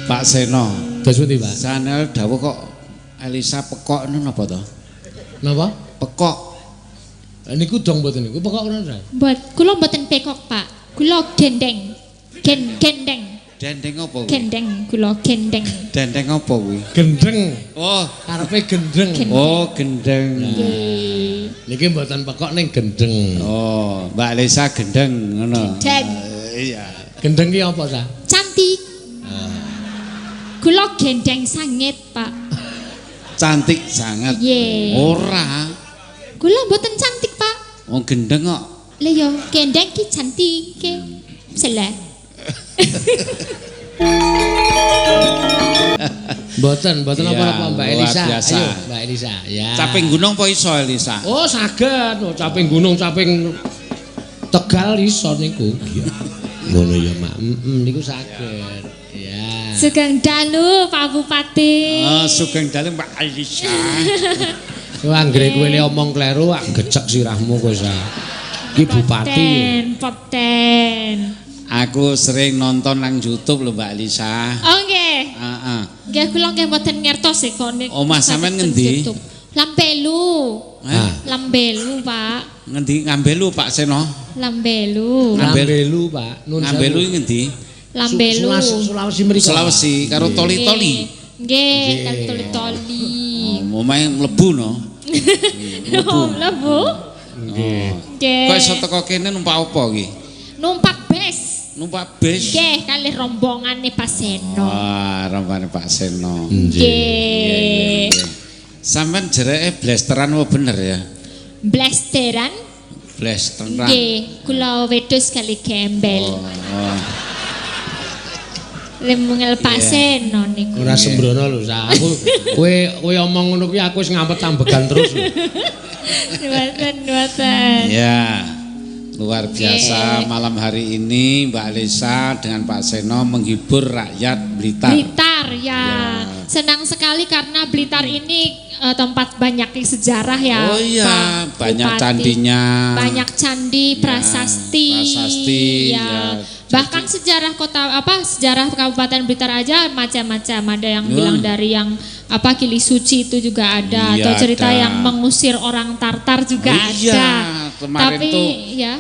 Pak Seno. Dos pundi, Pak? Sanel dawuh kok Elisa pekok niku napa to? Napa? Pekok. Niku dong mboten niku pekok ngono ta? Kula mboten pekok, Pak. Kula gendeng. Gendeng. Dendeng apa kuwi? Gendeng, kula gendeng. Dendeng apa kuwi? Gendeng. Oh, Karepe gendeng. oh gendeng. Nggih. Niki mboten pekok ning gendeng. Oh, Mbak Elisa gendeng ngono. Gendeng. Iya. Gendeng ki apa ta? Cantik. Kula gendeng sangit, Pak. Cantik sangat. Nggih. Ora. Kula mboten cantik, Pak. Wong gendeng kok. Lah yo gendeng ki cantik ke. Salah. Mboten Iya, apa-apa Mbak luar Elisa. biasa. Ayo Mbak Elisa. Ya. Caping gunung apa iso Elisa? Oh, saged. Oh, caping gunung, caping Tegal iso niku. Iya. Ngono ya, Mak. Niku saged. Ya. Sugeng dalu Pak Bupati. Oh, sugeng dalem Mbak Elisa. Kowe anggere kowe le omong kleru, gecek sirahmu kowe sa. Ki bupati. Poten. Aku sering nonton nang YouTube lho Mbak Elisa. Oh nggih. Heeh. Nggih kula nggih mboten ngertos e kok nek. Omah sampean ngendi? Lambelu. Hah? Lambelu, Pak. Ngendi ngambelu Pak Seno? Lambelu. Ngambelu, Pak. Nun Ngambelu iki ngendi? Lambelu. Sulawesi mriko. Sulawesi karo toli-toli. Nggih, karo toli-toli. Oh, omahe mlebu no. Lebu. Nggih. Nggih. Kok iso teko kene numpak apa iki? Numpak bus. Numpak bis. Nggih, kalih rombongane Pak Seno. Wah, rombongan Pak Seno. Nggih. Sampeyan jereke blasteran apa bener ya? Blasteran. Blasteran. Nggih, kula wedhus kali gembel. Oh. Lemungel Pak Seno niku. Ora sembrono lho, Sa. Aku kowe omong ngono kuwi aku wis ngampet ambegan terus lho. Mboten. Ya. Luar biasa malam hari ini Mbak Elisa dengan Pak Seno menghibur rakyat Blitar. Blitar ya. Senang sekali karena Blitar ini tempat banyak sejarah ya. Oh iya, Pak banyak Bupati. candinya. Banyak candi, prasasti. Prasasti, ya. Bahkan sejarah sejarah Kabupaten Blitar aja macam-macam. Ada yang bilang dari yang Kili Suci itu juga ada, Iya, atau cerita ada. yang mengusir orang Tartar juga Iya, ada. kemarin Tapi tuh ya.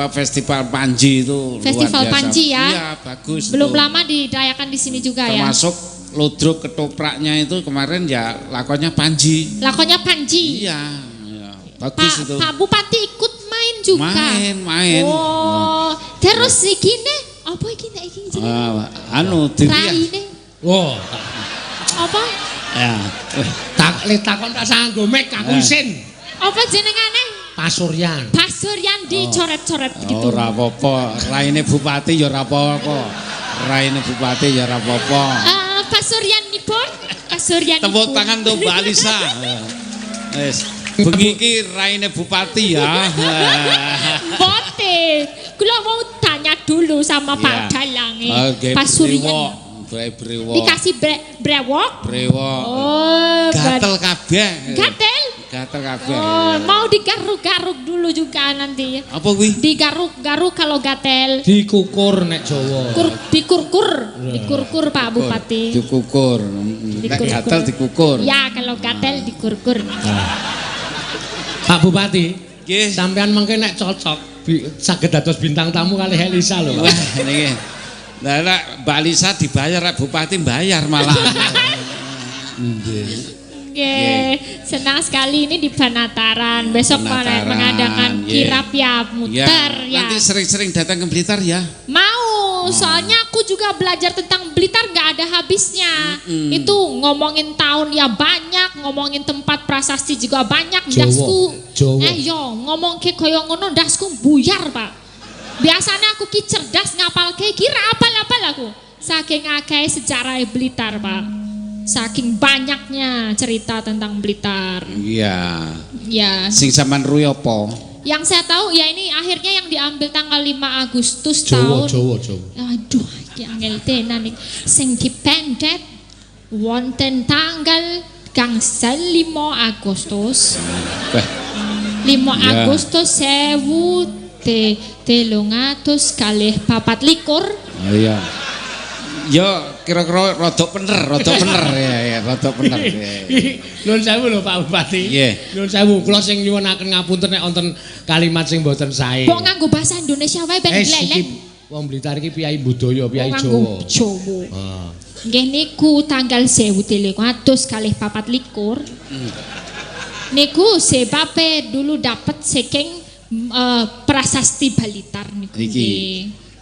festival Panji itu Festival luar biasa. Panji ya. Iya, bagus. Belum itu. lama dirayakan di sini juga ya. Termasuk ludruk ketopraknya itu kemarin ya lakonnya Panji. Lakonnya Panji. Iya, iya. Bagus itu. Pak Bupati ikut main juga. Main. Oh, terus iki ne apa iki nek iki jenenge? Dirian. Raine. Oh, Apa? Ya. takon tak sanggo mek aku isin. Apa jenengane? Pasuryan. Pasuryan dicoret-coret gitu. Ora apa-apa, raine bupati ya ora apa-apa. Raine bupati ya ora apa-apa. Pasuryanipun, Pasuryanipun. Tepuk tangan untuk Mbak Alisa. Wis, bengi iki raine bupati ya. Bote. Kula mau tanya dulu sama Pak Dalang. Pak Suryan. Brewok. Dikasih brewok. Brewok. Oh, Gatel kabeh. gatel. Gatel kabeh. Oh, mau digaruk-garuk dulu juga nanti ya. Apa kuwi? Digaruk-garuk kalau gatel. Dikukur nek Jawa. Dikurkur Pak Bupati. Dikukur. Nek gatel dikukur. Ya, kalau gatel dikurkur. Pak Bupati, Nggih. sampean mengke nek cocok saged dados bintang tamu kali Elisa lho. Wah, niki. Lah Mbak Alisa dibayar, Bupati bayar malah. Senang sekali ini di Penataran. Besok Penataran, mengadakan kirap ya, muter ya. Nanti sering-sering datang ke Blitar ya. Mau, soalnya aku juga belajar tentang Blitar gak ada habisnya. Itu ngomongin tahun ya banyak, ngomongin tempat prasasti juga banyak. Dasku, ngomong ke koyo ngono dasku buyar Pak. Biasanya aku ki cerdas ngapal ke kira apal-apal aku. Saking akeh sejarah Blitar Pak. Saking banyaknya cerita tentang Blitar. Iya. Ya. Sing sampean ruy apa? Yang saya tahu ya ini akhirnya yang diambil tanggal 5 Agustus Jawa. Aduh, angel tenan iki. Sing dipendhet wonten tanggal gangsal 5 Agustus. 5 Agustus 1324. Oh iya. Ya kira-kira rada bener ya, rada bener. Nuwun sewu lho Pak Bupati. Nuwun sewu, kula sing nyuwunaken ngapunten nek wonten kalimat sing mboten sae. Kok nganggo bahasa Indonesia wae ben gleleng. Wong Blitar iki piyai budaya, piyai Jawa. Jawa. Nggih niku tanggal 1424 niku sebabe dulu dapat saking prasasti Blitar niku.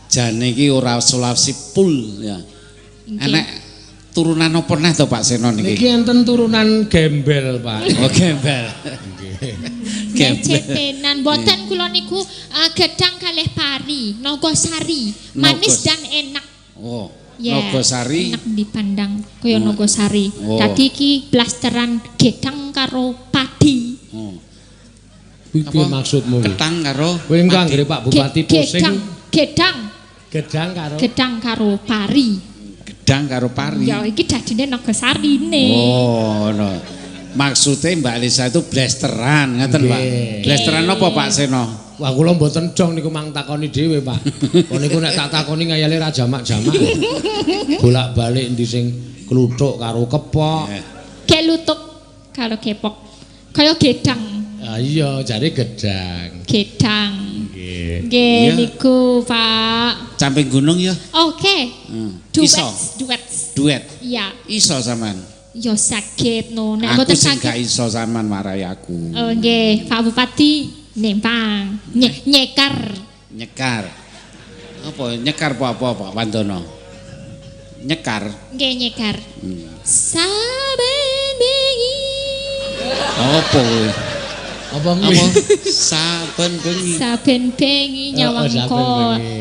Jane iki ora Sulawesi Pul ya. Enek turunan apa neh to Pak Seno niki? Niki enten turunan gembel, Pak. Oh, gembel. Cepenan boten kula niku gedang kalih pari, Nogosari, manis dan enak. Oh, yeah, Nogosari. Enak dipandang kaya Nogosari. Dadi iki blasteran gedang karo padi. Oh. Piye maksudmu? Ketang karo kowe engko anggere Pak Bupati pusing. Gedang karo pari. Gedang karo pari. Ya iki dadine Nogosarine. Oh, no. Maksudnya Mbak Lisa itu blasteran, ngaten Pak. Blasteran apa Pak Seno? Wah kula mboten dong niku mang takoni dhewe Pak. Kok niku nek tak takoni ngayale ra jamak-jamak. Bolak-balik endi sing kluthuk karo kepok. Kelutuk karo kepok. Kaya gedang. Ah iya, jare gedang. Gedang. Nggih. Nggih niku Pak. Camping gunung ya? Oke. Duet. Iya. Iso sampean. Ya saged no. Nek aku mboten sing saged. gak iso sampean marai aku. Oh nggih, Pak Bupati nempang. Nyekar. Apa nyekar apa Pak Wandono? Nyekar. Nggih nyekar. Saben bengi. Apa kowe? Apa kuwi? Saben bengi nyawang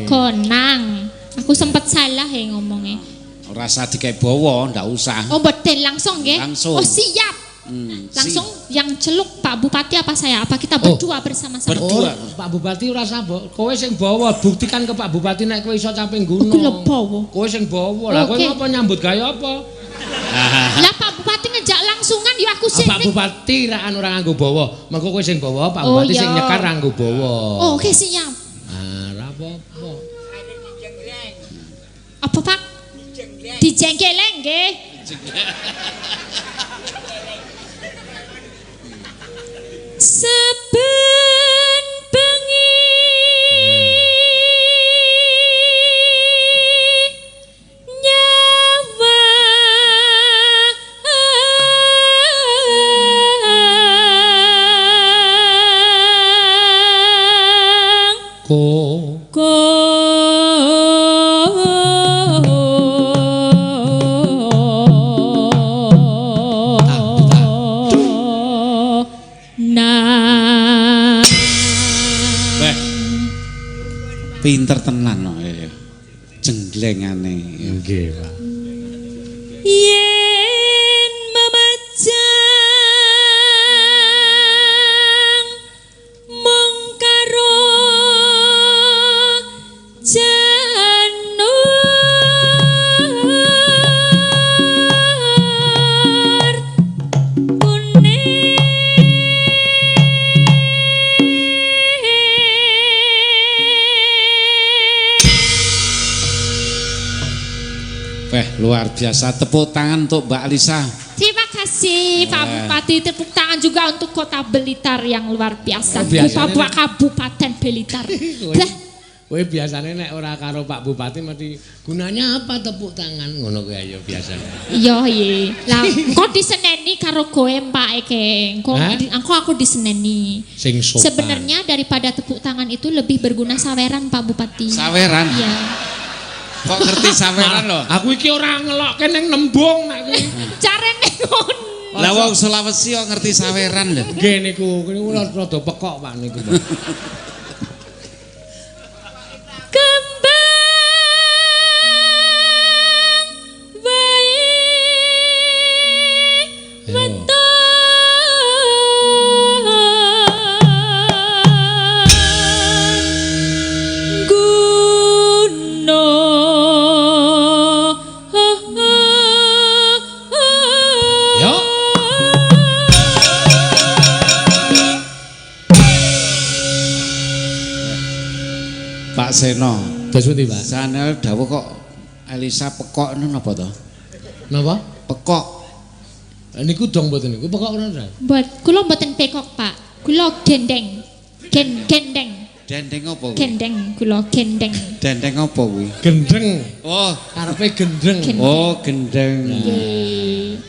konang. Aku sempat salah ya ngomongnya. Rasa dikae bawa, ndak usah. Oh betul langsung nggih. Langsung. Oh siap. Langsung yang celuk Pak Bupati apa saya? Apa kita berdua bersama-sama? Berdua. Pak Bupati ora usah kowe sing bawa, buktikan ke Pak Bupati nek kowe iso camping gunung. Aku lebawa. Kowe sing bawa. Lah kowe ngapa nyambut gawe apa? Lah Pak Bupati ngejak langsungan ya aku sing. Pak Bupati ra ora nganggo bawa. Mengko kowe sing bawa, Pak Bupati sing nyekar nganggo bawa. Oh, oke siap. Ah, ra apa-apa. Apa Pak? Dijengkeleng nggih. Saben bengi nyawa pinter tenan no, jenglengane. Nggih, Pak. Yen memajang mung karo janur kuning luar biasa, tepuk tangan untuk Mbak Alisa. Terima kasih Pak Bupati, tepuk tangan juga untuk Kota Blitar yang luar biasa. Bapak Kabupaten Blitar. Kowe biasane nek ora karo Pak Bupati mesti gunanya apa tepuk tangan ngono kuwi ayo biasane. Iya iya. Lah kok diseneni karo kowe Pak Eke. Engko aku diseneni. Sing sopan. Sebenarnya daripada tepuk tangan itu lebih berguna saweran Pak Bupati. Saweran? Iya. Kok ngerti saweran lho? Aku iki ora ngelokke ning nembung nek kuwi. Carane ngono. Lah wong Sulawesi kok ngerti saweran lho. Nggih niku rada pekok Pak niku. Kembang wae metu Pak Seno, terus pundi Pak? Sanel dawuh kok Elisa pekok nu napa to? Napa? Pekok. Niku dong mboten niku pekok ngono. Kula mboten pekok, Pak. Kula gendeng. Gendeng. Dendeng apa kuwi? Gendeng, kula gendeng. Dendeng apa kuwi? Gendeng. Oh, Karepe gendeng. oh gendeng.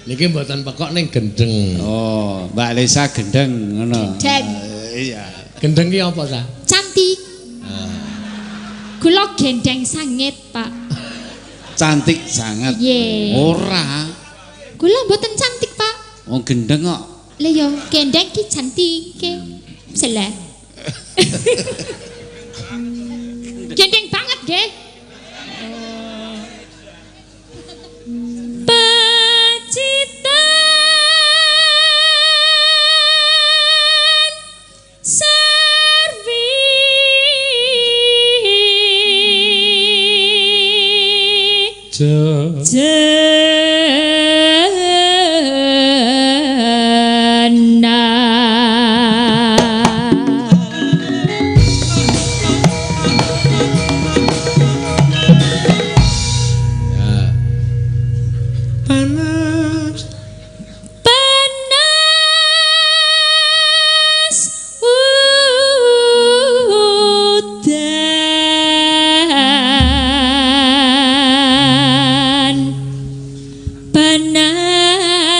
Niki mboten pekok ning gendeng. Oh, Mbak Elisa gendeng ngono. Gendeng. Iya. Gendeng ki apa ta? Cantik. Kula gendeng sangit, Pak. Cantik sangat. Nggih. Ora. Kula mboten cantik, Pak. Oh gendeng kok. Lah yo gendeng ki cantik ke. Salah. Gendeng banget, nggih.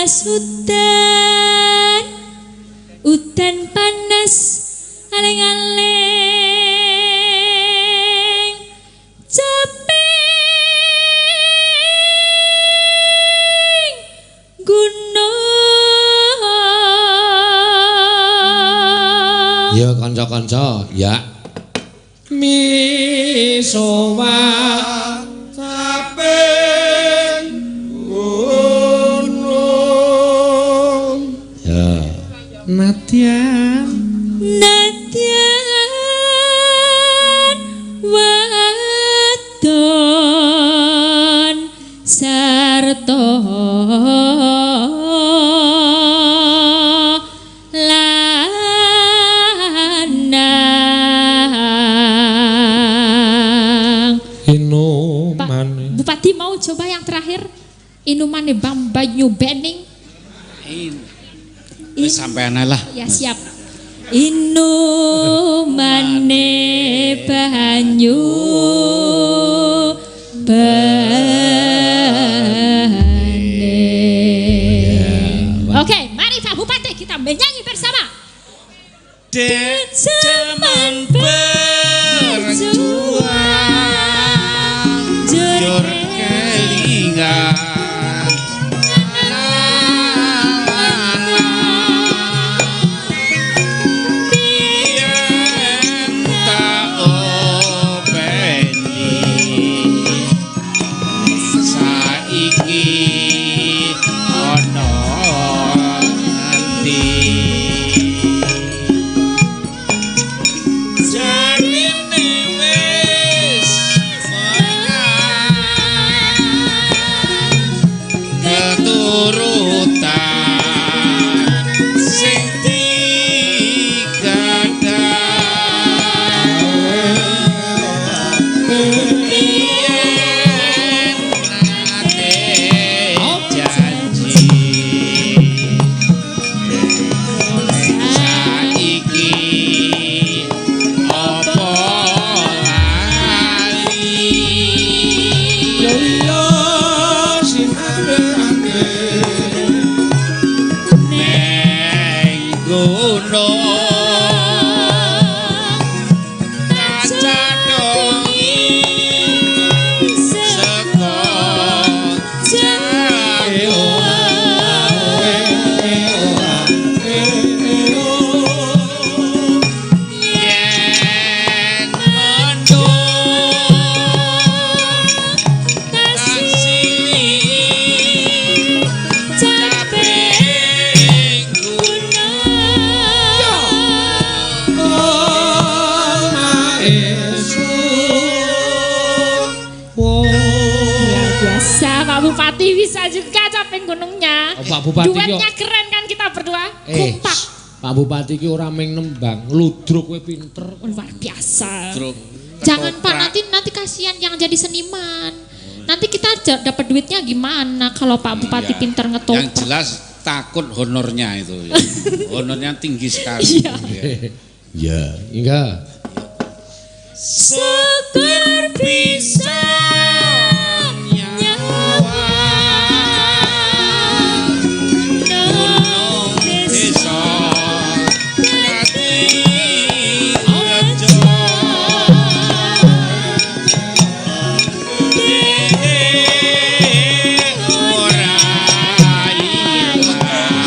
Pacitan udan panas aling-aling ceping gunung. Ya kanca-kanca, ya. Misowa caping gunung. Ya. Nadyan wadon sarta lanang. Inumane. Bupati mau coba yang terakhir Inumane Bang Banyu Bening. Wis sampean lah. Ya siap. Inumane banyu bening. Oke, mari Pak Bupati kita menyanyi bersama. Zaman berjuang jor kelingan Bupati bisa juga caping gunungnya. Pak Bupati duetnya keren kan kita berdua. Kompak. Pak Bupati ki ora meng nembang, ludruk kowe pinter. Luar biasa. Truk. Jangan Pak, nanti kasihan yang jadi seniman. Nanti kita dapat duitnya gimana kalau Pak Bupati pintar ngetoprak? Yang jelas takut honornya itu. Ya. Honornya tinggi sekali. Iya. Ya, enggak. Syukur bisa nyawa gunung desa Jati Rejo ora ilang alas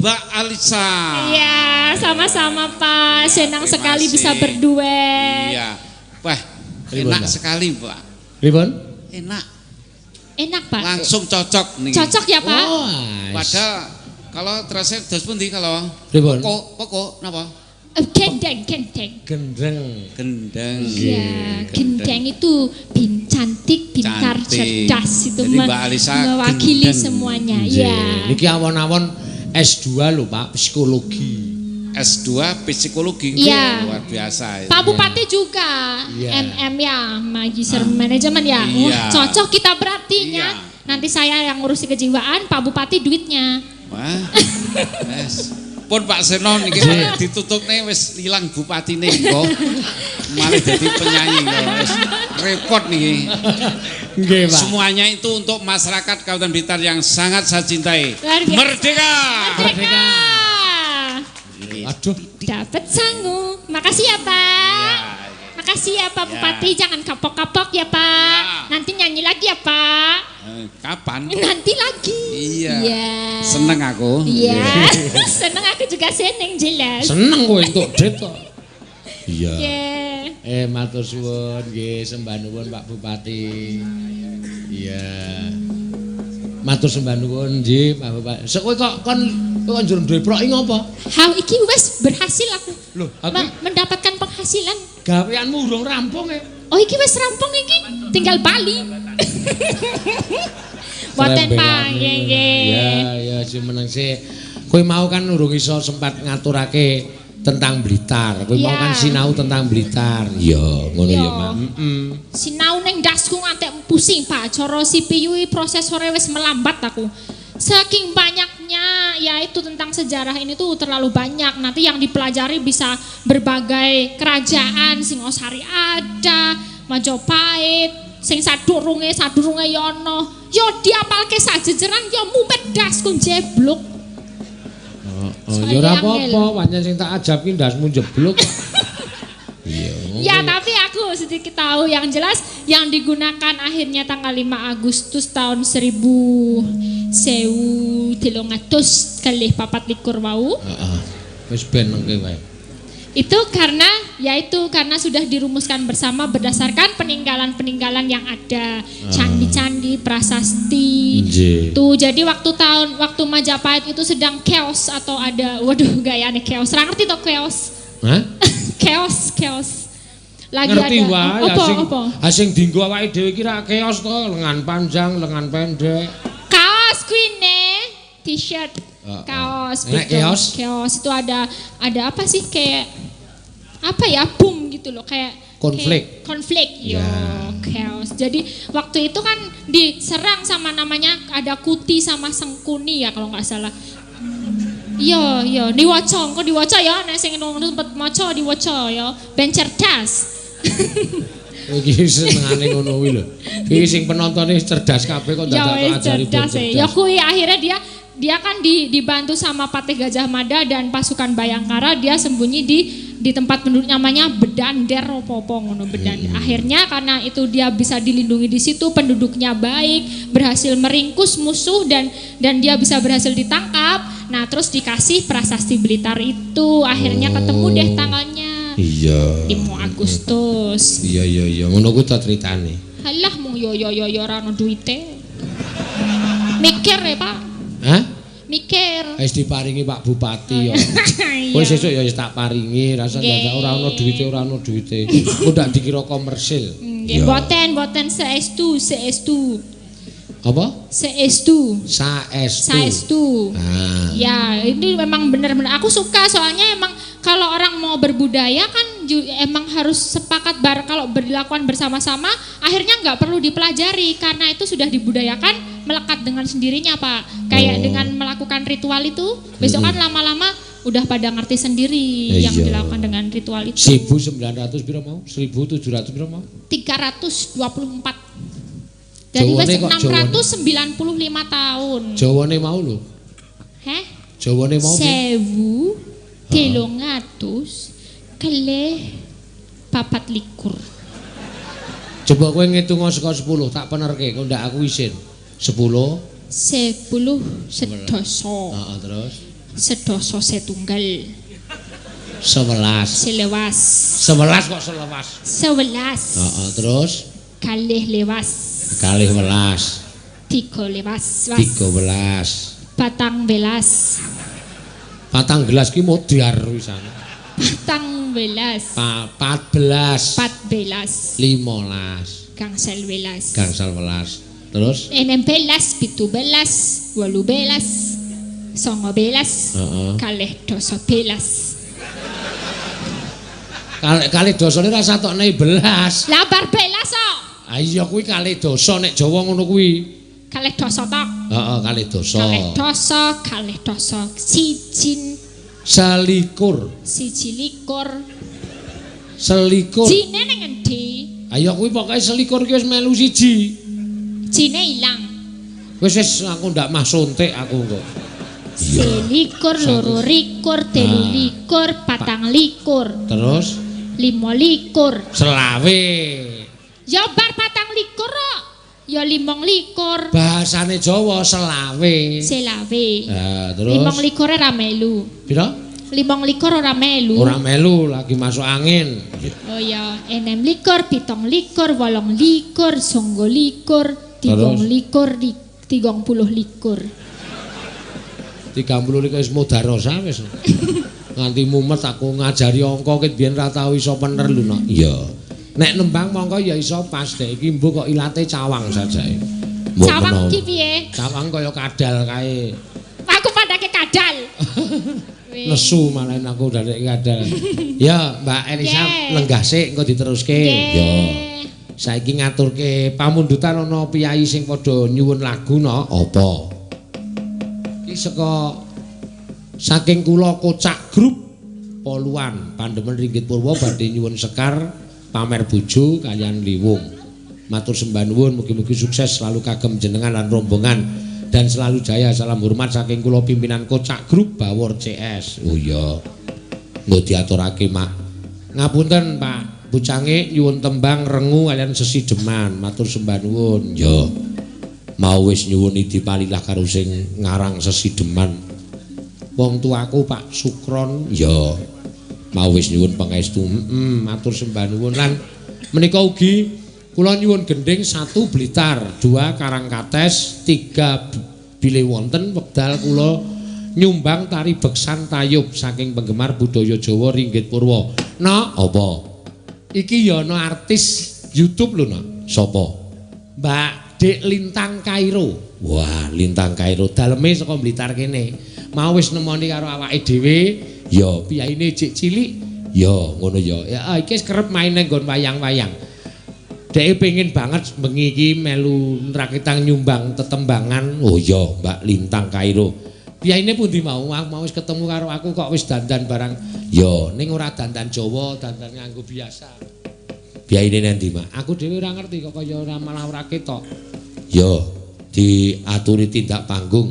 Mbak Alisa. Iya, sama-sama Pak. Senang sekali bisa berduet. Iya. Wah, enak sekali, Pak. Ribon? Enak. Enak, Pak. Langsung cocok nih. Cocok ya, Pak? Oh, padahal kalau terasa dos pundi kalau Ribon? Pokok napa? Gendeng. Gendeng. Iya, gendeng itu cantik, pintar, cerdas itu jadi Mbak Alisa mewakili gendeng. Semuanya. Iya. Niki awon-awon S2 lho Pak, psikologi. S2 psikologi. Iya. Luar biasa. Pak Bupati juga. Iya. MM ya, Magister Manajemen ya. Iya. Wah, cocok kita berarti Iya. ya. Nanti saya yang ngurusi kejiwaan, Pak Bupati duitnya. Wah. Yes. Pun Pak Seno niki ditutupne wis ilang bupatine engko. Malah jadi penyanyi kok. Wis repot niki. Nggih, Pak. Semuanya itu untuk masyarakat Kabupaten Blitar yang sangat saya cintai. Luar biasa. Merdeka. Merdeka. Aduh, Dapat sangu. Makasih ya, Pak. Makasih ya Pak Bupati, jangan kapok-kapok ya Pak. Nanti nyanyi lagi ya Pak. Kapan? Nanti lagi. Iya. Iya. Seneng aku. Iya. Seneng aku juga seneng jelas. seneng kowe entuk duit kok. Iya. Iya. Matur suwun nggih, sembah nuwun Pak Bupati. Iya. Matur sembah nuwun nggih Pak Bupati. Sik kowe kok kon njur duwe prok iki ngopo? Hal iki wis berhasil aku. Loh, aku mendapatkan penghasilan. Gaweanmu urung rampung ya. Oh iki wis rampung iki, tinggal Bali. Boten Pak, nggih. Ya, meneng sih. Kowe mau kan urung iso sempat ngaturake tentang Blitar. Kowe mau kan sinau tentang Blitar. Iya, ngono ya, Mak. Sinau ning ndasku ngantek pusing, Pak. Cara CPU prosesore wis melambat aku. Saking banyaknya, yaitu tentang sejarah ini tuh terlalu banyak. Nanti yang dipelajari bisa berbagai kerajaan, Singosari ada, Majapahit, sing sadurunge yono. Yo diapalke sajejeran yo mumet dasku jeblok. Oh, ya ora apa-apa, pancen sing tak ajab ki ndasmu jeblok. Iya. Ya, tapi aku sedikit tahu yang jelas yang digunakan akhirnya tanggal 5 Agustus tahun 1324 wau. Heeh. Wis ben nengke wae. Itu karena sudah dirumuskan bersama berdasarkan peninggalan-peninggalan yang ada, candi-candi, prasasti. Tuh, jadi waktu Majapahit itu sedang chaos atau ada gayane chaos. Ora ngerti to chaos? Hah? chaos. Lagi ngerti ada. Apa? Asing dinggo awake dhewe ki ra chaos to, lengan panjang, lengan pendek. Kaos kuwi t-shirt. Kaos, chaos itu ada apa sih kayak apa ya boom gitu loh kayak konflik yo chaos. Jadi waktu itu kan diserang sama namanya ada Kuti sama Sengkuni ya kalau nggak salah. Yo diwaca ya nek sing sempet maca diwaca ya ben cerdas. Iki senengane ngono kuwi lho. Iki sing penontone cerdas kabeh kok dadak ajari cerdas. Ya kuwi akhirnya dia kan dibantu sama Patih Gajah Mada dan pasukan Bayangkara, dia sembunyi di tempat penduduk namanya Bedander opo-opo ngono Bedander. Akhirnya karena itu dia bisa dilindungi di situ, penduduknya baik, berhasil meringkus musuh dan dia bisa berhasil ditangkap. Nah, terus dikasih prasasti Blitar itu, akhirnya ketemu deh tanggalnya. Iya. 5 Agustus. Iya. Ngono kuwi ta critane. Halah mung yo ora ono duite. Mikir ya, Pak. Hah? Mikir. Wis diparingi Pak Bupati ya. Wis sesuk ya wis tak paringi, rasa dadak ora ono duite. Kok ndak dikira komersil. Nggih, boten saestu. Apa? Saestu. Ya, ini memang benar-benar aku suka soalnya emang kalau orang mau berbudaya kan emang harus sepakat kalau dilakukan bersama-sama akhirnya nggak perlu dipelajari karena itu sudah dibudayakan melekat dengan sendirinya Pak. Kayak dengan melakukan ritual itu besok kan lama-lama udah pada ngerti sendiri yang dilakukan dengan ritual itu. 1900 piro mau? 1700 piro mau? 324. Dari wis 695 tahun. Jawane mau lho. Heh? Jawane mau. 1300 kelih 24. Coba kowe ngitung saka 10 tak penerke kok ndak aku isin. 10 sedoso. Heeh, terus sedoso setunggal. 11 selewas. 11 kok selewas. 11. Heeh, terus kalih lewas. Kalih welas. 3 lewas. 13. Patang gelas ki modar wisan. 14. 15. Gangsal welas. Terus 16, 17, 18, 19, kalih doso belas. Kalih dosane ra satokne 11. Lah bar belas kok. Ah iya kuwi kalih dosa nek Jawa ngono kuwi. Kalih dosa tok. Heeh, kalih dosa. Kalih dosa. Selikur. Jine ning endi? Ayo kuwi pokoke selikur ki wis melu siji. Jine ilang. Wis aku ndak mah suntik aku kok. Selikur, loro likur, telu likur, patang likur. Terus 25. Selawe. Ya bar patang likur kok. Ya 25. Bahasane Jawa selawe. Terus 25 ora melu. Pira? 25 ora melu. Ora melu lagi masuk angin. Oh ya, 26, 27, 28, 29, 30 likur. 30 likur wis mudarosa wis. Nganti mumet aku ngajari angka ket biyen ra tau iso bener lho no. Iya. Nek nembang mongko ya iso pas dek iki mbok kok ilate cawang sajae. Cawang ki piye? Cawang kaya kadal kae. Aku padake kadal. Nesu malah aku dari kadal. Ya, Mbak Elisa lenggah sik engko diteruske. Ya. Saiki ngaturke pamundutan ana piyai sing padha nyuwun lagu no. Apa? Iki saka saking kula Kocak Grup Poluan Pandemen Ringgit Purwo badhe nyuwun sekar pamer bojo kalian liwung. Matur sembah nuwun mugi-mugi sukses selalu kagem jenengan lan rombongan dan selalu jaya. Salam hormat saking kula pimpinan Kocak Grup Bawor CS. Oh iya. Nggo diaturake, Mak. Ngapunten, Pak. Bucange nyuwun tembang Rengu kalian Sesideman. Matur sembah nuwun. Ya. Mau wis nyuwuni dipalilah karo sing ngarang Sesideman. Wong tuaku Pak Sukron. Ya. Mau wis nyuwun pangestu. Matur sembah nuwun lan menika ugi kula nyuwun gending 1 Blitar, 2 Karangkates, 3 bilih wonten wekdal kula nyumbang tari beksan tayub saking penggemar budaya Jawa Ringgit Purwa. Nok, apa? Iki ya ana artis YouTube lho, Nok. Sapa? Mbak Dek Lintang Kairo. Wah, Lintang Kairo daleme saka Blitar kene. Mau wis nemoni karo awake dhewe, ya piyaine cek cilik. Ya, ngono ya. Ya iki kerep main nang nggon wayang-wayang. Dek pengen banget bengi iki melu rakitang nyumbang tetembangan. Oh iya, Mbak Lintang Kairo. Piyaine pundi mau wis ketemu karo aku kok wis dandan barang. Ya, ning ora dandan Jawa, dandan nganggo biasa. Piyaine nanti, Mak? Aku dhewe ora ngerti kok kaya ora malah ora ketok. Ya, diaturi tindak panggung.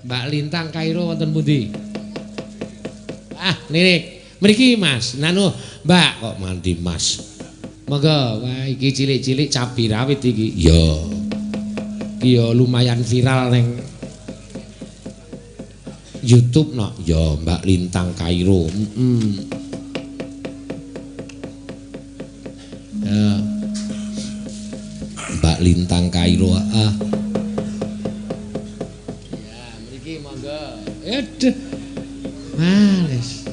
Mbak Lintang Kairo wonten pundi? Ah, nire. Mriki, Mas. Nanu, Mbak kok mandi, Mas. Monggo, wah iki cilik-cilik cabi rawit iki. Ya. Iki ya lumayan viral ning YouTube, Nok. Ya, Mbak Lintang Kairo. Ya. Mbak Lintang Kairo. Ah. Ya, mriki monggo. Aduh. Males.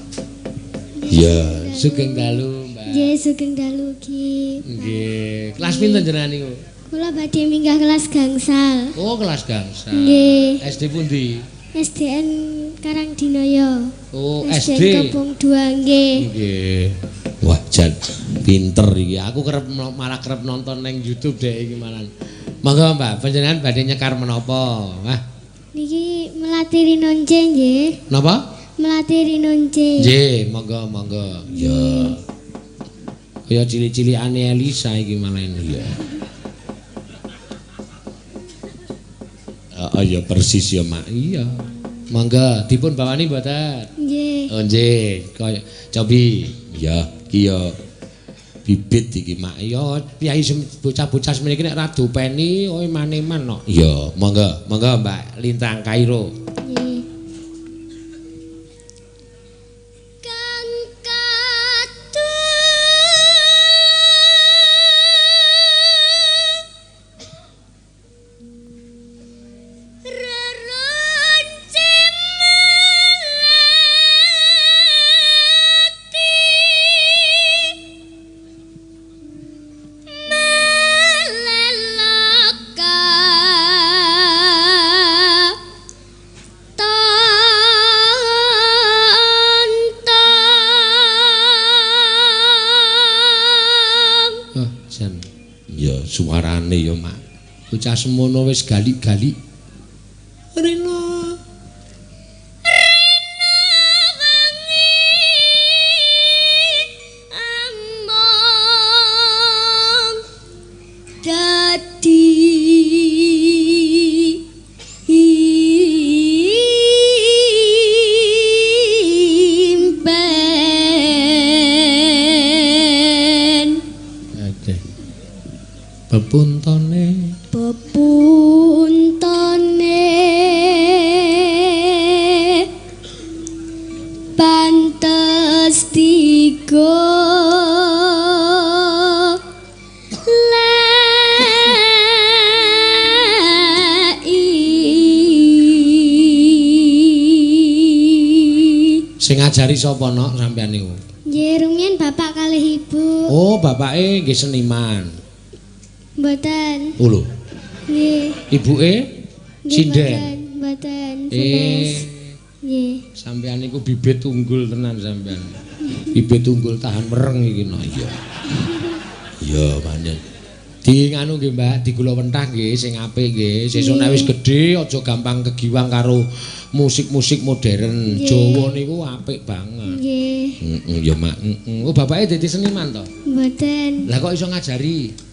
Ya, sugeng dalu, Mbak. Nggih, sugeng dalu Ki. Nggih. Kelas pinten jenengan niku? Kula badhe minggah kelas gangsal. Oh, kelas gangsal. Nggih. SD pundi? SDN Karangdinaya. Oh, SD Kampung 2 nggih. Nggih. Wah, jan pinter iki. Aku malah kerep nonton nang YouTube deh iki malah. Monggo, Mbak, panjenengan badhe nyekar menapa? Wah. Niki melatih rinonce nggih. Napa? Melatih rinonce. Nggih, monggo. Ya. Kaya cilik-cilikane Elisa iki malah ya. Oh iya persis ya, Mak. Iya. Monggo dipun bawani mboten? Nggih. Oh nggih, kaya cobi. Ya, iki ya bibit iki, Mak. Ya piyai bocah-bocah meniki nek ra dopeni oh eman-eman kok. Iya, monggo Mbak Lintang Kairo. Nggih. Suarane ya, Mak. Bocah semono wis galik-galik. Rena. Wangi among dadi impen. Adeh. Pepuntone pantes tiga sing ngajari sapa, Nok, sampean niku? Nggih, rumiyin bapak kalih ibu. Oh, bapake nggih seniman. Mboten. Oh lho. Nggih. Ibuke sinden. Mboten. Nggih. Sampean niku bibit unggul tenan sampean. Bibit unggul tahan mereng iki, Nok. Iya. Iya, pancen. Di nganu nggih, Mbak, di kula wentah nggih sing apik nggih. Sesuk nek wis gedhe aja gampang kegiwang karo musik-musik modern. Jawa niku apik banget. Nggih. Ya, Mak. Oh, bapake dadi seniman to? Mboten. Lah kok iso ngajari?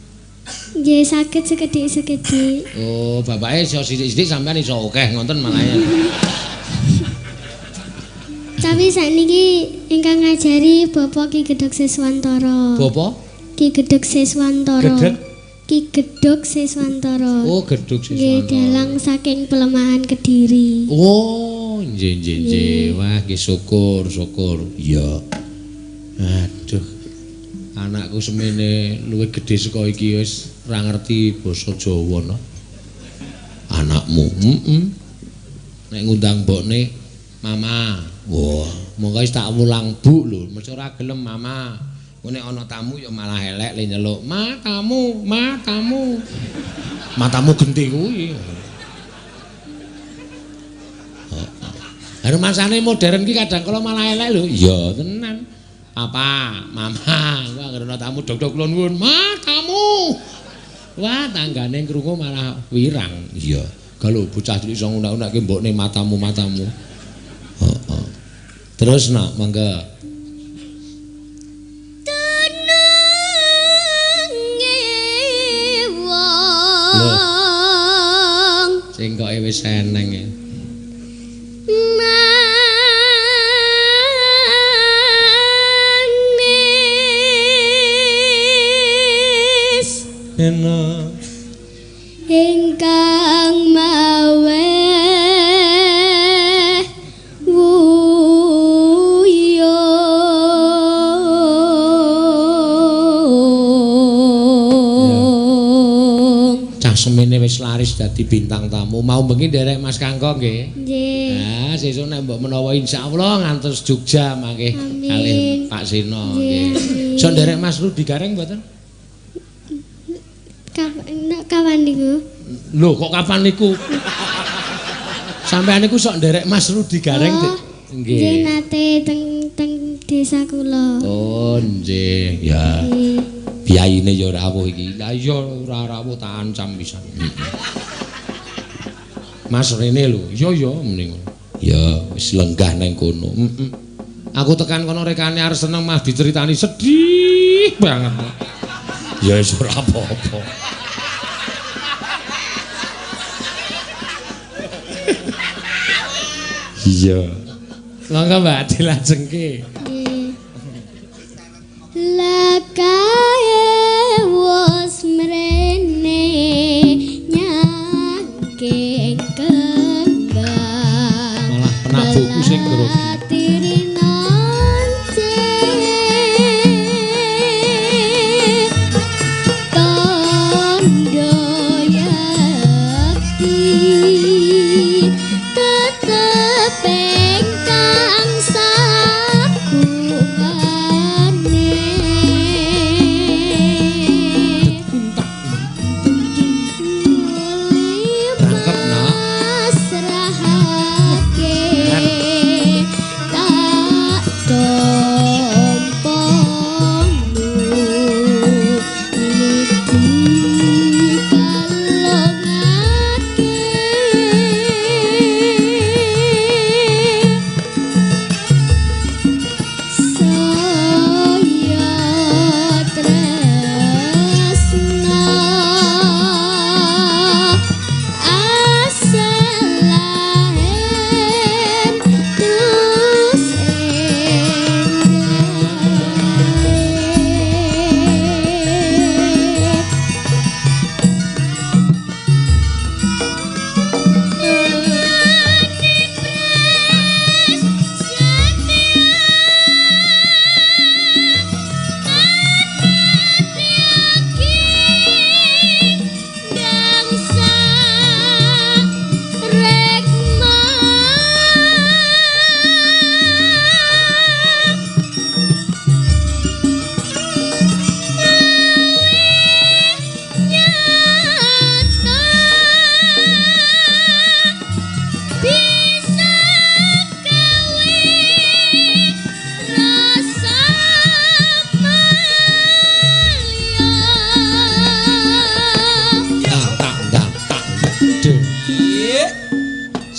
Nggih saged sekedhik-sekedhik. Oh, bapake iso sithik-sithik sampean iso akeh ngoten malah. Tapi sakniki ingkang ngajari Bapak Ki Gedhog Siswantara. Bapak? Ki Gedhog Siswantara. Gedhog? Ki Gedhog Siswantara. Oh, Gedhog Siswantara. Nggih, dalang saking Pelemahan Kediri. Oh, nggih. Wah, nggih syukur. Iya. Aduh. Anakku semene luwih gedhe saka iki wis ora ngerti basa Jawa no. Anakmu, nek ngundang mbokne, Mama. Wah, monggo wis tak mulang Bu lho, mesti ora gelem Mama. Nek ana tamu ya malah elek le nyeluk, "Ma, tamu." Matamu genti kuwi. Heeh. Masane modern ki kadang kala malah elek lho. Iya tenan. Apa, Mama, wah karena tamu dok-dok kula nuwun, "Ma, tamu." Wah, tanggane krungu malah wirang. Iya. Kalau bocah cilik iso ngunak-unakke mbokne matamu. Heeh. Terus nak, mangga. Tenenge wong. Sing kok wis eneng e. Manis ingkang mawe wuyung. Cah semene wis laris dadi bintang tamu. Mau bengi nderek Mas Kangkong nggih. Nggih. Nah, sesuk nek mbok menawa insyaallah ngantos Jogja mangke kalih Pak Sino nggih. Sok nderek Mas Rudi Gareng mboten? Kapan niku? Lho kok kapan niku? Sampeyan niku sok nderek Mas Rudi Gareng nggih. Nggih nate teng desa kula. Oh nggih, ya. Biayine ya ora rawuh iki. Lah iya ora rawuh tak ancam pisan. Mas Rene lho. Iya mending. Ya wis lenggah nang kono. Aku tekan kono rekane arep seneng mah diceritani sedih banget. Ya wis ora apa-apa. Iya. Monggo Mbak dilajengke. Lakae wis mrene nyangking kembang. Malah penabuhku sing grogi.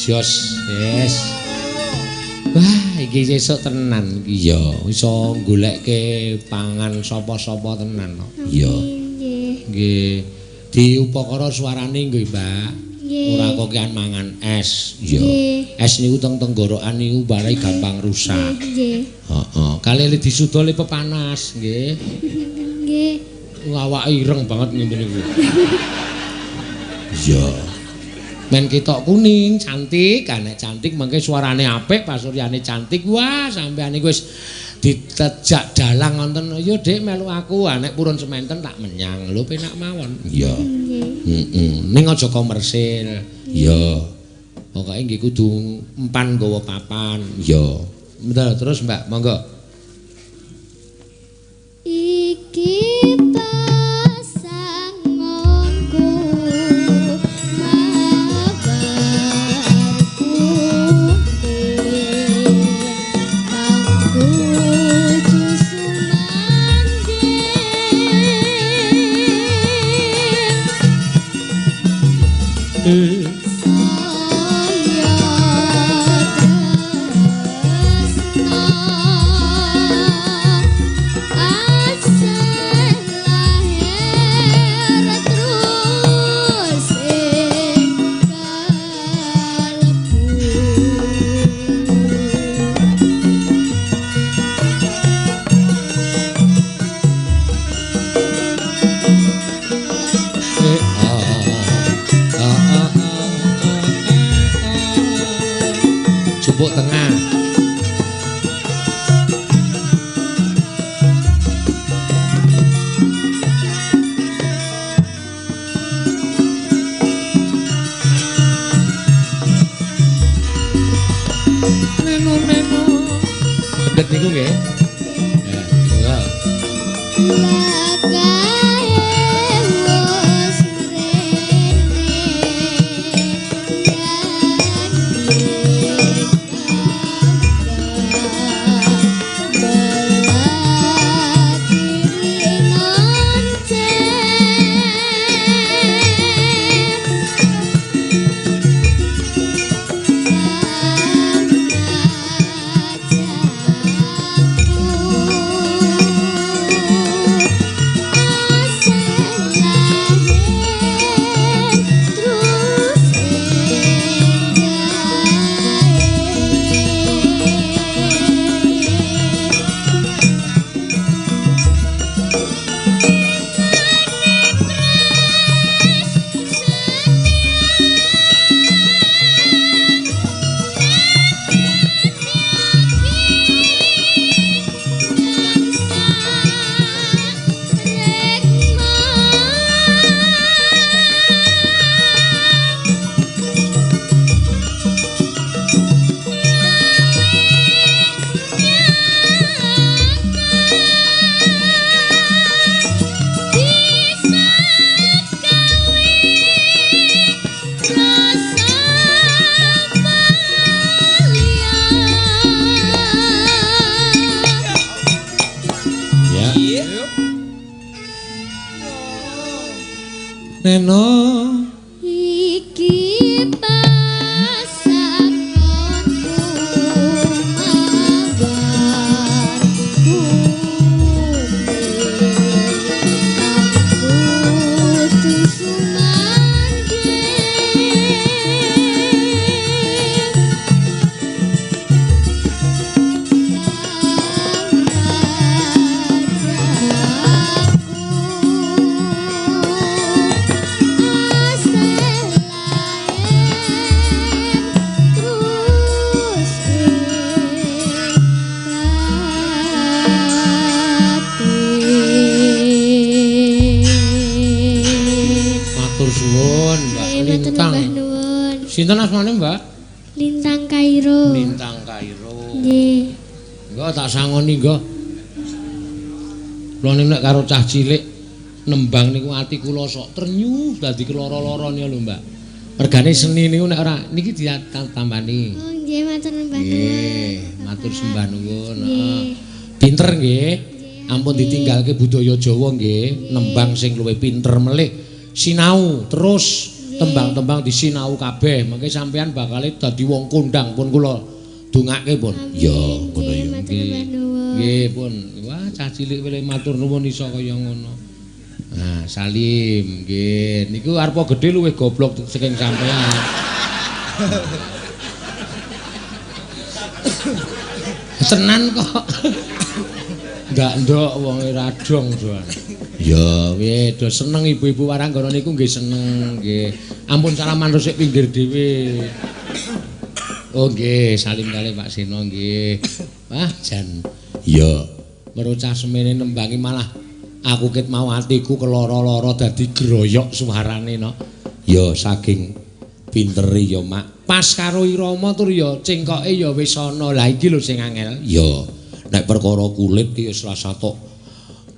Jos, yes. Wah, iki sesuk tenan iki ya. Iso goleke pangan sapa-sapa tenan. Iya. nggih. Di upakara suarane nggih, Mbak. Ora kok kian mangan es. Iya. Es niku teng tenggorokan niku barai gampang rusak. Nggih. Heeh. Kalih disudole pepanas, nggih. Nggih. Awake ireng banget ngene niku. Iya. Men ketok kuning, cantik, nek cantik mengke suarane apik, pasuryane cantik. Wah, sampean niku wis ditejak dalang wonten. Yo Dik melu aku, nek purun sementen tak menyang. Lho penak mawon. Iya. Heeh. Ning aja komersil. Iya. Pokoke nggih kudu empan nggawa papan. Iya. Betul terus Mbak, monggo. Iki Jupuk tengah. Neno. Bedet niku nggih. Ya, Neno. Iki pasanganku mabarku aku sumangke Sinten asmane, Mbak? Lintang Kairo. Lintang Kairo. Nggih. Engko tak sangoni nggo. Kula nek karo cah cilik nembang niku ati kula sok trenyuh dadi keloro-loro niku lho, Mbak. Regane seni niku nek ora niki ditambani. Oh, nggih matur sembah nuwun. Nggih, matur sembah nuwun. Heeh. Pinter nggih. Ampun ditinggalke budaya Jawa nggih, nembang sing luwih pinter melih. Sinau terus tembang-tembang disinau kabeh, mengke sampean bakal dadi wong kondang pun kula dongake pun. Ya, ngono ya. Nggih pun. Wah, cah cilik wile matur nuwun iso kaya ngono. Nah, Salim nggih. Niku arepa gedhe luwih goblok saking sampean. Tenan kok. Ndak ndok wong radong soal. Ya, do seneng ibu-ibu Waranggana niku nggih seneng nggih. Ampun salaman resik pinggir dhewe. Oh nggih, salim kalih Pak Seno nggih. Wah, jan. Ya, merocah semene nembangi malah aku ket mau atiku keloro-loro dadi groyok suarane no. Ya saking pintere ya Mak. Pas karo irama tur ya cengkoke ya wis ana. Lah iki lho sing angel. Ya, nek perkara kulit ki wis rasane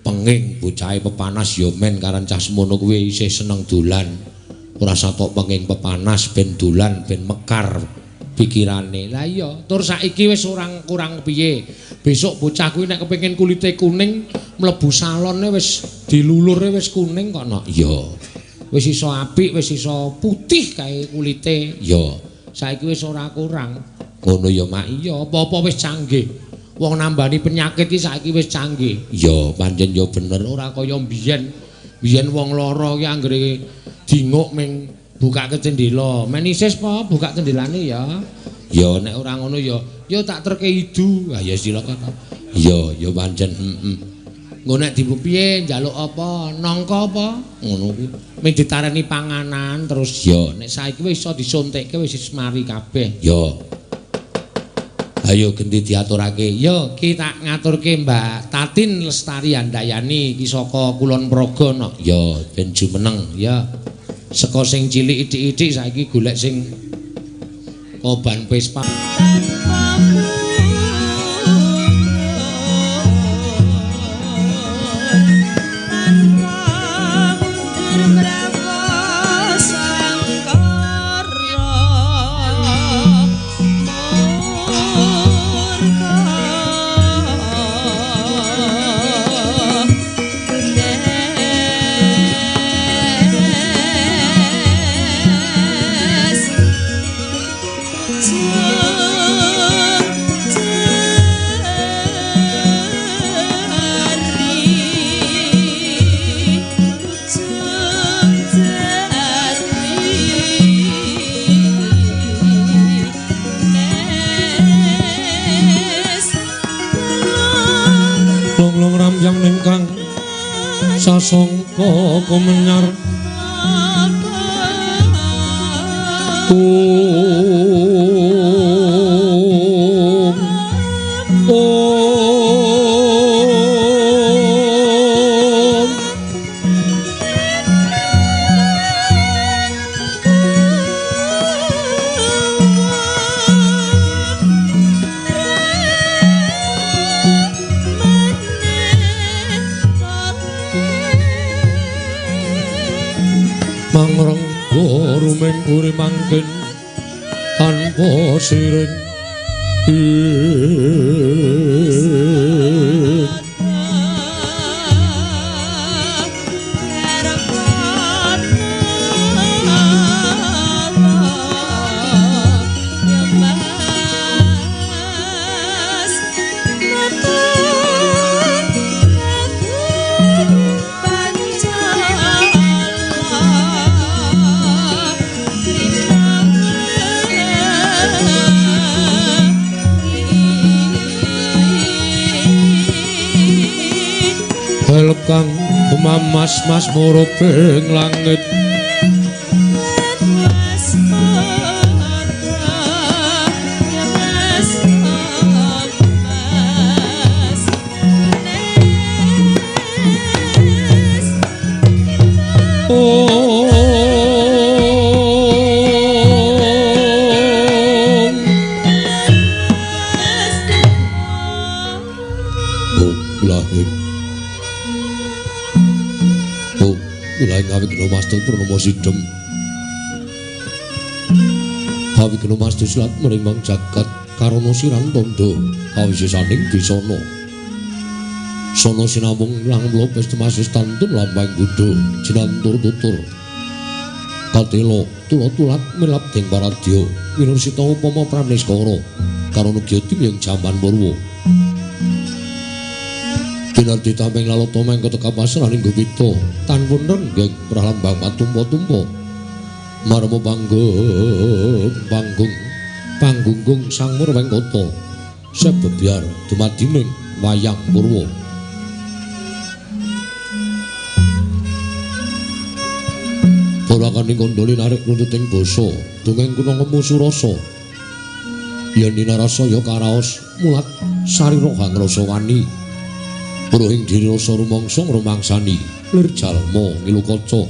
penging bocahe pepanas ya men karan cah semono kuwi isih seneng dolan. Ora satok penging pepanas ben dolan ben mekar pikirane. Lah iya, tur saiki wis kurang piye. Besok bocah kuwi nek kepengin kulite kuning mlebu salone wis dilulure wis kuning kok no. Iya. Wis iso apik, wis iso putih kae kulite. Ya, saiki wis ora kurang. Ngono ya Mak. Iya, apa-apa wis canggih. Wong nambani penyakit iki saiki wis canggih. Ya, pancen ya bener ora kaya biyen. Biyen wong lara ki anggere dinguk ming bukake jendela. Menisis apa buka jendelane ya. Ya nek ora ngono ya tak terke idu. Ah ya silakan. Ya, ya pancen Ngono nek dipiye njaluk apa? Nangka apa? Ngono kuwi. Ming ditareni panganan terus ya nek saiki wis iso disuntikke wis mari kabeh. Ya. Ayo gendi diaturake. Yo ki tak ngaturke Mbak Tatin Lestari Handayani ki saka Kulon Progo no. Ya ben jumeneng ya. Saka sing cilik idik-idik saiki golek sing koban Vespa. Sasongko kumenyar Uri mangkin tanpa siring kang mas muruping langit sidem Hawigna Mastu Silat merimbang jagat karono siran tondo kawisisaning disana sono sinamung langlo pesta masis tantun lambang budo jinantur tutur katelo tulat melap ding paradya winursita upama praneskara karono gyati yang jaman purwa Kinarti tamping lalata mengko teka pasraning Gupita tanpun renggeng pralambang patumpa-tumpa marmo panggunggung sang murweng kota sebebyar dumadining wayang purwa. Porakaning kondoli narik runtuting basa dongeng kuna ngemu surasa yen ninarasaya karaos mulat sarira kang rasa wani puruhing diri rasa rumangsa ngrumangsani lir jalma ngilu kaca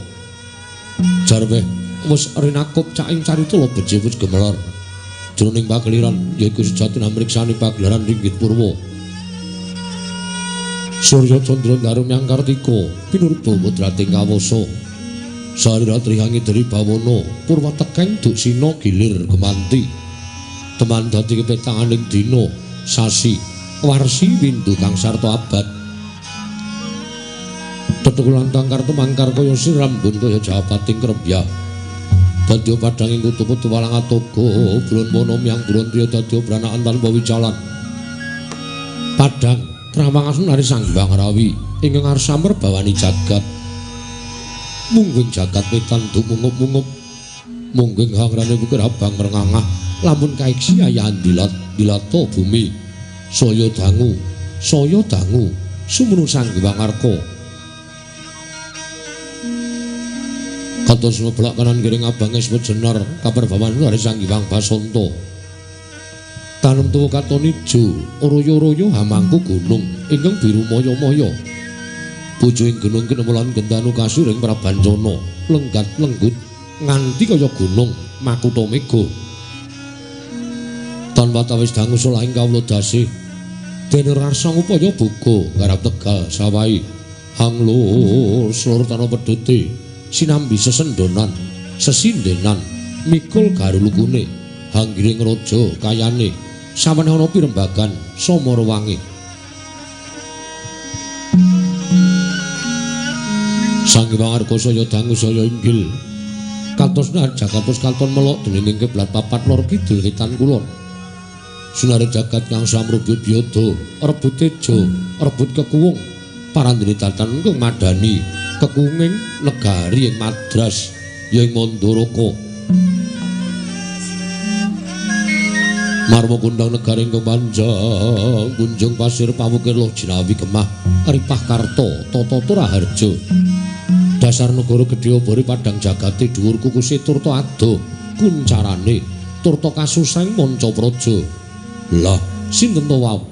jarwe wis rinakup caing carita beje wis gemelar jroning pageliran yaiku sejati namriksani pagelaran ringgit purwa Surya Candra Darum Yang Kartika pinurba putrating kawasa sarira trihangi dari bawana purwa tekeng duk sina gilir gemanti teman dadi kepetanganing dina sasi warsi windu kang sarta abad tetukulan tangkar temangkar kaya sirambun kaya japating krembya dadi padhang ing kutu-kutu walang atoga bulun mono miyang buron triya dadi branakan tanpa wicalan padhang kramangasun ari Sang Hyang Rawi ingkang arsa merbawani jagat mungging jagat wetan dumungup-mungup mungging hangrane bukir abang merengangah lamun kaiksi ayahan dilato bumi saya dangu sumunu Sang Hyang Arka kados ngeblak kanan kiring abange sejenar kaperbawan dari Sang Hyang Basanta tanem tuwa katon ijo royo-royo hamangku gunung ingkang biru moyo-moyo bojoing gunung kinemulan gendanu kasiring Prabancana lenggat lenggut nganti kaya gunung Makutha Mega tanpa tawis dangu solahing kawula dasih dene rasa ngupaya buka garap Tegal Sawahi hanglo seluruh tanah pedute sinambi sesendonan sesindenan mikul garulukune hanggiring raja kayane samane ana pirembagan Samara Wangi Sang Hyang Arka saya dangu saya inggil katos nar jakapus katon melok dening kiblat papat lor kidul kitan kulon sunare jagat kang samrubut biyada rebut tejo rebut kekuwung parandene tatan kang madani kekuwunging negari ing Madras ya ing Mandaraka marmo kundang negari ing Panjang kunjung pasir pawukir loh jinawi kemah ripah karto toto raharja dasar negara gedhe obore padhang jagate dhuwur kukuse turta ado kuncarane turta kasuseng manca praja lah sinten to wau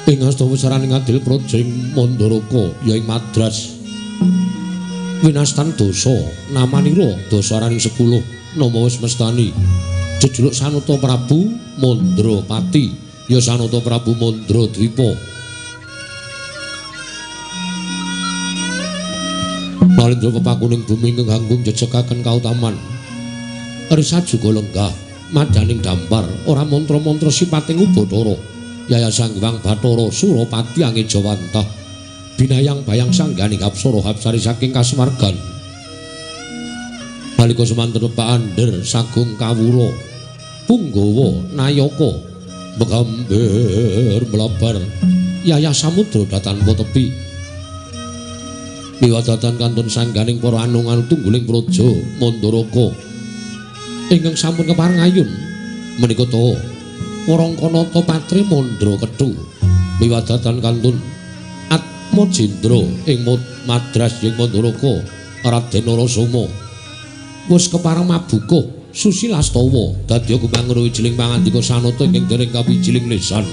ing asta wesaraning adil praja ing Mandaraka ya ing Madras winastan dosa namanira dasaraning 10 nama wis mestani jejuluk Sanata Prabu Mandrapati ya Sanata Prabu Mandradwipa Malindra pepakuning bumi ingkang ganggung jejekaken kautaman risa juga lenggah madaning dampar ora mantra-mantra sipating Ubathara Yaya Sang Hyang Bathara Surapati Angejawantah binayang bayang sangganing apsara hapsari saking kasuwargan nalika semanten Pak Ander sagung kawula Punggawa Nayaka begamber melabar Yaya Samudra datanpa tepi miwadatan kantun sangganing para anungan tungguling praja Mandaraka ingkang sampun kepareng ayun menika to Warangkanata Patri Mandra Kethu miwadatan kantun Atmajendra ing Madras ing Mandaraka Raden Narasoma wis kepareng mabuka Susilastawa dadi kumangro wijiling pangandika sanata ing dereng kawijiling lisan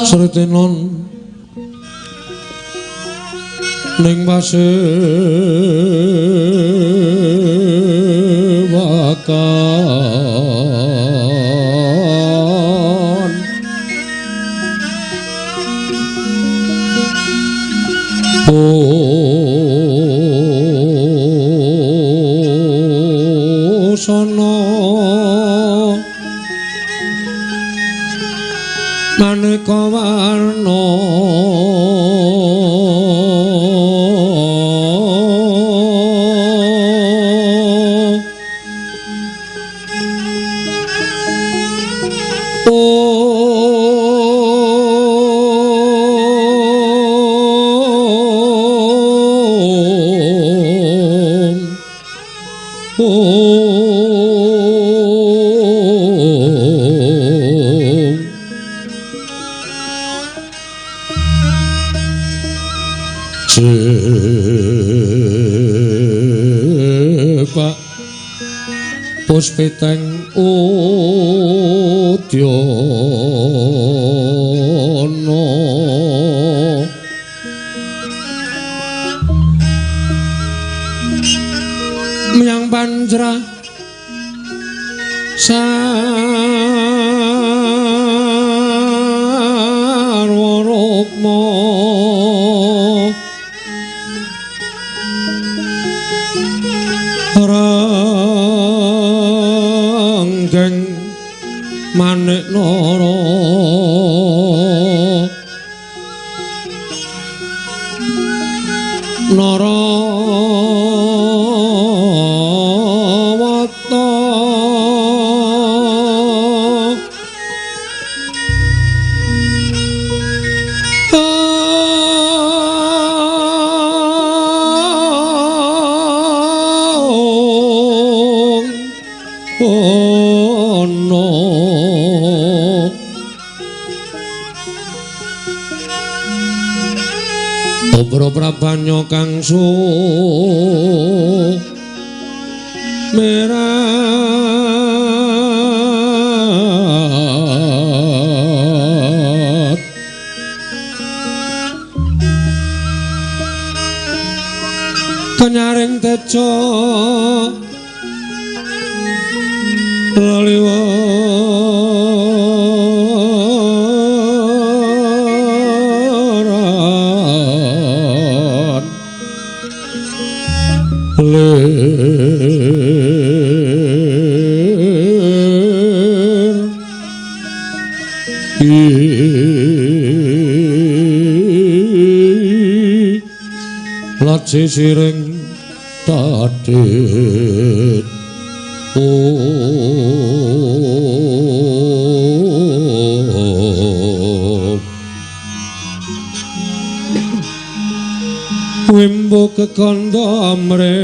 Sretenon ning pasewakan sono maneka warna Pak Puspiteng Udyono Myang Panjra Sarwarukma Ranggeng Manik Nara Narawata ono Obro Prabanyo kang sumerat Kenyaring tejo laliwaran lir laci siring tadit Wimbo kekanda amre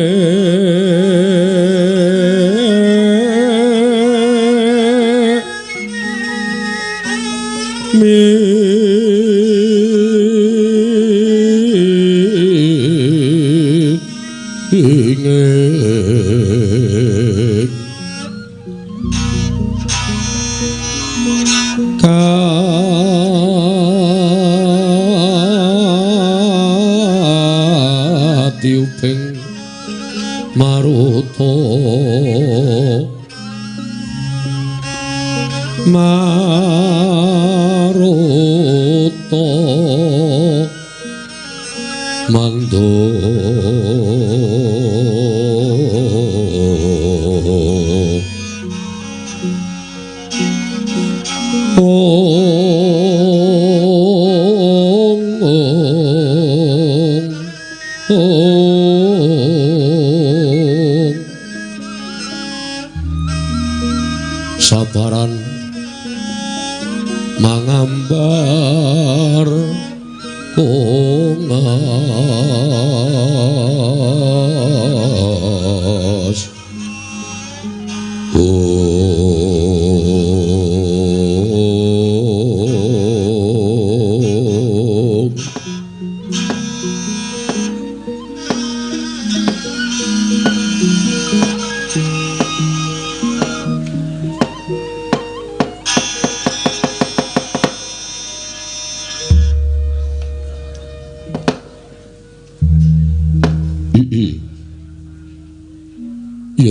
ingin katiuping maruta mando sabaran mangambar kongas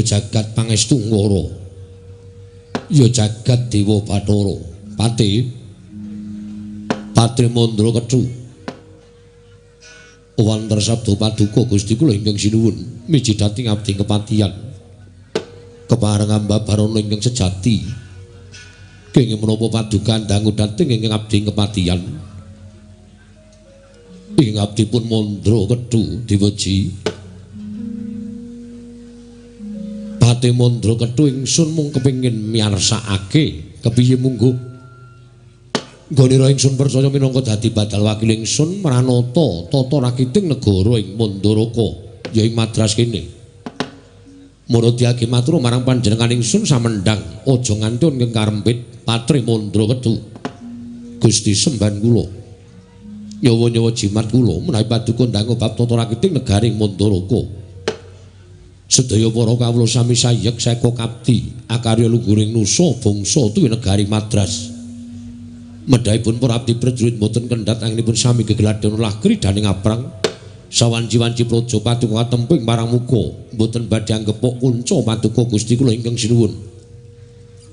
jagat pangestu ngoro ya jagat dewa Bathara Pati Patri Mandra Kethu wonten sabda paduka Gusti kula ingkang sinuwun miji dhateng abdi kepatihan keparengan babarana ingkang sejati kenging menapa paduka dangu dhateng ingkang abdi kepatihan ing abdipun Mandra Kethu diweji Pati Mandra Kethu ingsun mung kepengin miyarsakake kepiye mungguh Gonira ingsun percaya minangka dadi badal wakil ingsun mranata tata rakiting negara ing Mandaraka ya ing Madras kene. Murudyake matur marang panjenengan ingsun samendang aja ngantun ing karempit Patri Mandra Kethu. Gusti semban kula. Nyawa-nyawa jimat kula menawi paduka ndang bab tata rakiting negari ing Mandaraka. Sedaya para kawula sami sayek seka kapti akarya luhuring nusa bangsa tuwi negari Madras. Medhaipun para abdi prajurit boten kendhat anggenipun sami gegladhen ulah kridaning aprang sawanci-wanci praja paduka temping marang muka boten badhe anggepok kunca paduka Gusti kula ingkang sinuwun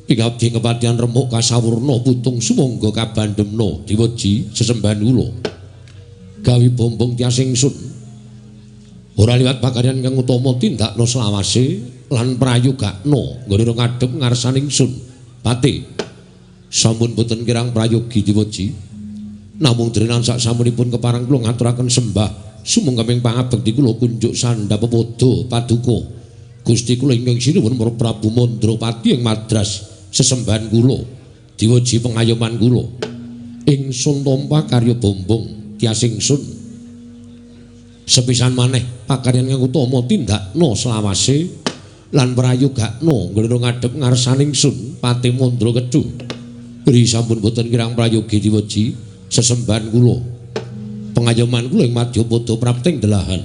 ing abdi kepatihan remuk kasawurna putung sumangga kabandhemna diweji sesembahan kula gawi bombong tias ingsun ora liwat pakaryan kang utama tindakna selawase lan prayogakna nggone ngadhep ngarsaning ingsun Pati sampun boten kirang prayogi diweji namung drenan sak samunipun keparang kula ngaturaken sembah sumangga pangabekti kula kunjuk sandhap pepodo paduka Gusti kula ingkang sinuwun para Prabu Mandrapati ing Madras sesembahan kula diweji pengayoman kula ingsun tampa karya bombong tias ingsun sepisan maneh pakaryan kang utama tindakna selawase lan prayogakna nggone ngadhep ngarsaning ingsun Pati Mandra Kethu Ri sampun boten kirang prayogi diweji sesembahan kula. Pengayoman kula ing Madyapada prapting delahan.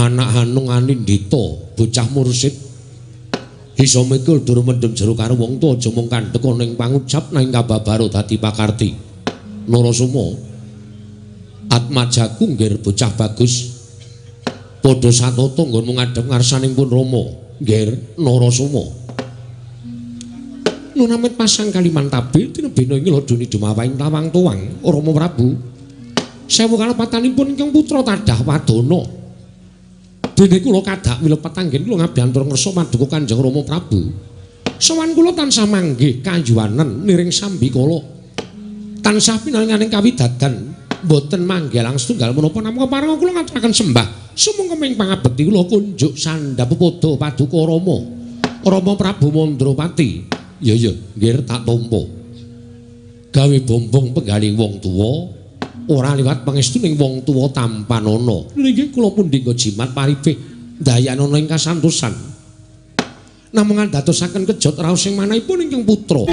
Anak Hanung Anindita, bocah mursid. Isa mikul dur mendem jero karo wong tuwa aja mung kandhek ana ing pangucap nang kababaro dadi pakarti. Narasoma Atmajaku nggir bocah bagus. Padha satata nggonmu ngadhep ngarsaning pun Rama. Nggir Narasoma Nunamit pasang kaliman tabil tinebena ing ladoni dumawahing tawang tuwang Rama Prabu sewu kalepatanipun ingkang putra Tadah Wadana dene kula kadak wilepet anggen kula ngabiyantur ngersa paduka Kanjeng Rama Prabu sowan kula tansah manggih kayuwanen niring sambikala tansah pinanganing kawidadan boten manggih langsung setunggal menapa namung kepareng kula ngaturaken sembah sumangga ming pangabekti kula kunjuk sandhap pepodo paduka Rama Prabu Mandrapati ya nggih tak tampa gawe bombong penggaling wong tuwa ora liwat pangestuning wong tuwa tampanana nggih kula pundhingga jimat paripih dayanana ing kasantosan namung dadosaken kejot raos sing manahipun ingkang putra